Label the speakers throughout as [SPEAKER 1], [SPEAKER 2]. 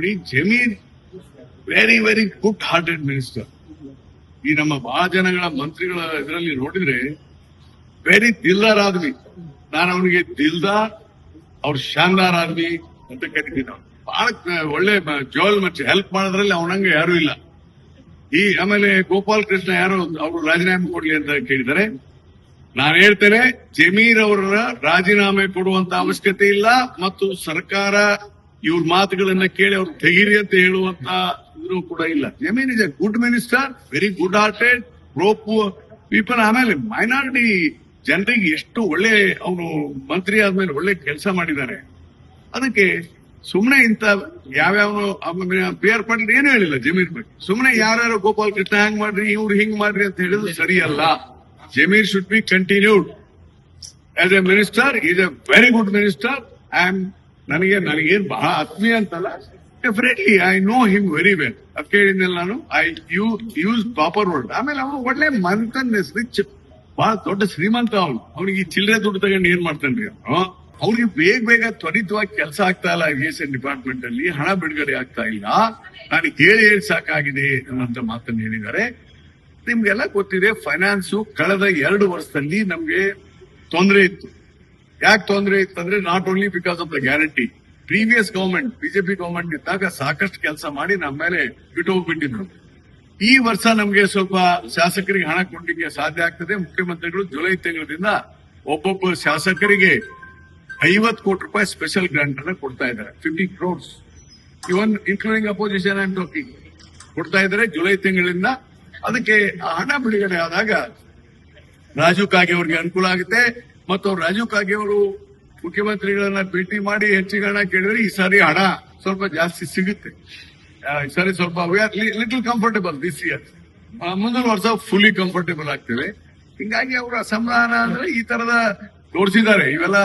[SPEAKER 1] ನೋಡಿ, Zameer very very good hearted minister. ಈ ನಮ್ಮ ಬಹಳ ಜನಗಳ ಮಂತ್ರಿಗಳ ಇದರಲ್ಲಿ ನೋಡಿದ್ರೆ ವೆರಿ ದಿಲ್ದಾರ್ ಆದ್ಮಿ. ನಾನು ಅವನಿಗೆ ದಿಲ್ದಾರ್ ಅವ್ರ ಶಾನ್ದಾರ್ ಆದ್ಮಿ ಅಂತ ಕರಿತೀನಿ. ಬಹಳ ಒಳ್ಳೆ ಜೋಲ್ ಮತ್ತೆ ಹೆಲ್ಪ್ ಮಾಡೋದ್ರಲ್ಲಿ ಅವನಂಗೆ ಯಾರು ಇಲ್ಲ. ಆಮೇಲೆ ಗೋಪಾಲ್ ಕೃಷ್ಣ ಯಾರು ಅವರು ರಾಜೀನಾಮೆ ಕೊಡ್ಲಿ ಅಂತ ಕೇಳಿದರೆ ನಾನು ಹೇಳ್ತೇನೆ, ಜಮೀರ್ ಅವರ ರಾಜೀನಾಮೆ ಕೊಡುವಂತ ಅವಶ್ಯಕತೆ ಇಲ್ಲ. ಮತ್ತು ಸರ್ಕಾರ ಇವ್ರ ಮಾತುಗಳನ್ನ ಕೇಳಿ ಅವ್ರು ತೆಗೀರಿ ಅಂತ ಹೇಳುವಂತ ಇದೂ ಕೂಡ ಇಲ್ಲ. Zameer is A good minister, very good hearted, pro people. ಆಮೇಲೆ ಮೈನಾರಿಟಿ ಜನರಿಗೆ ಎಷ್ಟು ಒಳ್ಳೆ ಅವನು ಮಂತ್ರಿ ಆದ್ಮೇಲೆ ಒಳ್ಳೆ ಕೆಲಸ ಮಾಡಿದ್ದಾರೆ. ಅದಕ್ಕೆ ಸುಮ್ನೆ ಇಂತ ಯಾವ್ಯಾವ ಪಿ ಆರ್ ಪಾಟೀಲ್ ಏನು ಹೇಳಿಲ್ಲ ಜಮೀರ್ ಬಗ್ಗೆ. ಸುಮ್ನೆ ಯಾರ್ಯಾರು ಗೋಪಾಲ್ ಕೃಷ್ಣ ಹ್ಯಾಂಗ್ ಮಾಡ್ರಿ, ಇವ್ರು ಹಿಂಗ್ ಮಾಡ್ರಿ ಅಂತ ಹೇಳಿದ್ರು ಸರಿಯಲ್ಲ. Zameer should be continued as a minister. Is a very good minister. ನನಗೇನ್ ಬಹಳ ಆತ್ಮೀಯ ಅಂತಲ್ಲ, definitely I know him very well. ಅದ್ ಕೇಳಿದ್ನಲ್ಲ ನಾನು, ಐ ಯೂಸ್ ಪ್ರಾಪರ್ ವರ್ಡ್. ಆಮೇಲೆ ಅವನು ಒಳ್ಳೆ ಮಂತನ್ ರಿಚ್, ಬಹಳ ದೊಡ್ಡ ಶ್ರೀಮಂತ. ಅವ್ನಿಗೆ ಈ ಚಿಲ್ಲರೆ ದುಡ್ಡು ತಗೊಂಡು ಏನ್ ಮಾಡ್ತಾನ್ರಿ ಅವನು. ಅವ್ರಿಗೆ ಬೇಗ ತ್ವರಿತವಾಗಿ ಕೆಲಸ ಆಗ್ತಾ ಇಲ್ಲ ಇರಿಗೇಷನ್ ಡಿಪಾರ್ಟ್ಮೆಂಟ್ ಅಲ್ಲಿ, ಹಣ ಬಿಡುಗಡೆ ಆಗ್ತಾ ಇಲ್ಲ. ನಾನು ಹೇಳಿ ಸಾಕಾಗಿದೆ ಅನ್ನೋಂತ ಮಾತನ್ನು ಹೇಳಿದ್ದಾರೆ. ನಿಮ್ಗೆಲ್ಲ ಗೊತ್ತಿದೆ, ಫೈನಾನ್ಸ್ ಕಳೆದ 2 ವರ್ಷದಲ್ಲಿ ನಮ್ಗೆ ತೊಂದರೆ ಇತ್ತು. ಯಾಕೆ ತೊಂದರೆ ಇತ್ತಂದ್ರೆ not only because of the guarantee. Previous government, BJP government ಇದ್ದಾಗ ಸಾಕಷ್ಟು ಕೆಲಸ ಮಾಡಿ ನಮ್ಮ ಮೇಲೆ ಬಿಟ್ಟು ಹೋಗ್ಬಿಟ್ಟಿದ್ರು. ಈ ವರ್ಷ ನಮ್ಗೆ ಸ್ವಲ್ಪ ಶಾಸಕರಿಗೆ ಹಣ ಕೊಡ್ಲಿಕ್ಕೆ ಸಾಧ್ಯ ಆಗ್ತದೆ. ಮುಖ್ಯಮಂತ್ರಿಗಳು ಜುಲೈ ತಿಂಗಳಿಂದ ಒಬ್ಬೊಬ್ಬ ಶಾಸಕರಿಗೆ 50 ಕೋಟಿ ರೂಪಾಯಿ ಸ್ಪೆಷಲ್ ಗ್ರಾಂಟ್ ಅನ್ನ ಕೊಡ್ತಾ ಇದ್ದಾರೆ. 50 crores even including opposition and talking ಕೊಡ್ತಾ ಇದ್ದಾರೆ ಜುಲೈ ತಿಂಗಳಿಂದ. ಅದಕ್ಕೆ ಹಣ ಬಿಡುಗಡೆ ಆದಾಗ ರಾಜೀವ್ ಕಾಗೆ ಅವರಿಗೆ ಅನುಕೂಲ ಆಗುತ್ತೆ. ಮತ್ತು ರಾಜೀವ್ ಕಾಗೆ ಅವರು ಮುಖ್ಯಮಂತ್ರಿಗಳನ್ನ ಭೇಟಿ ಮಾಡಿ ಹೆಚ್ಚಿಗೆ ಹಣ ಕೇಳಿದ್ರೆ ಈ ಸಾರಿ ಹಣ ಸ್ವಲ್ಪ ಜಾಸ್ತಿ ಸಿಗುತ್ತೆ. ಈ ಸಾರಿ ಸ್ವಲ್ಪ ಲಿಟಲ್ ಕಂಫರ್ಟೇಬಲ್ ದಿಸ್ ಇಯರ್. ಮುಂದಿನ ವರ್ಷ ಫುಲ್ಲಿ ಕಂಫರ್ಟೇಬಲ್ ಆಗ್ತೇವೆ. ಹಿಂಗಾಗಿ ಅವರ ಅಸಮಾಧಾನ ಅಂದ್ರೆ ಈ ತರದ ತೋರಿಸಿದ್ದಾರೆ. ಇವೆಲ್ಲ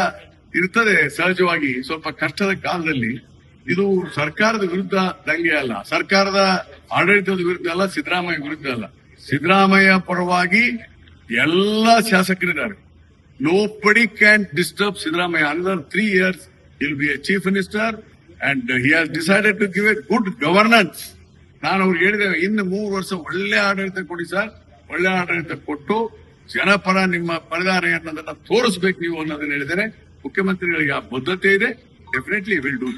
[SPEAKER 1] ಇರ್ತದೆ ಸಹಜವಾಗಿ ಸ್ವಲ್ಪ ಕಷ್ಟದ ಕಾಲದಲ್ಲಿ. ಇದು ಸರ್ಕಾರದ ವಿರುದ್ಧ ದಂಗೆ ಅಲ್ಲ, ಸರ್ಕಾರದ ಆಡಳಿತದ ವಿರುದ್ಧ ಅಲ್ಲ, ಸಿದ್ದರಾಮಯ್ಯ ವಿರುದ್ಧ ಅಲ್ಲ. ಸಿದ್ದರಾಮಯ್ಯ ಪರವಾಗಿ ಎಲ್ಲ ಶಾಸಕರಿದ್ದಾರೆ. Nobody can disturb Siddaramaiah. Another 3 years he'll be a chief minister and he has decided to give a good governance. ನಾನು ಅವ್ರಿಗೆ ಹೇಳಿದೆ, ಇನ್ನು 3 ವರ್ಷ ಒಳ್ಳೆ ಆಡಳಿತ ಕೊಡಿ ಸರ್. ಒಳ್ಳೆ ಆಡಳಿತ ಕೊಟ್ಟು ಜನಪರ ನಿಮ್ಮ ಪರದಾರೆ ಅನ್ನೋದನ್ನ ತೋರಿಸ್ಬೇಕು ನೀವು ಅನ್ನೋದನ್ನ ಹೇಳಿದ್ದೇನೆ. ಮುಖ್ಯಮಂತ್ರಿಗಳಿಗೆ ಆ ಬದ್ಧತೆ ಇದೆ. Definitely will do.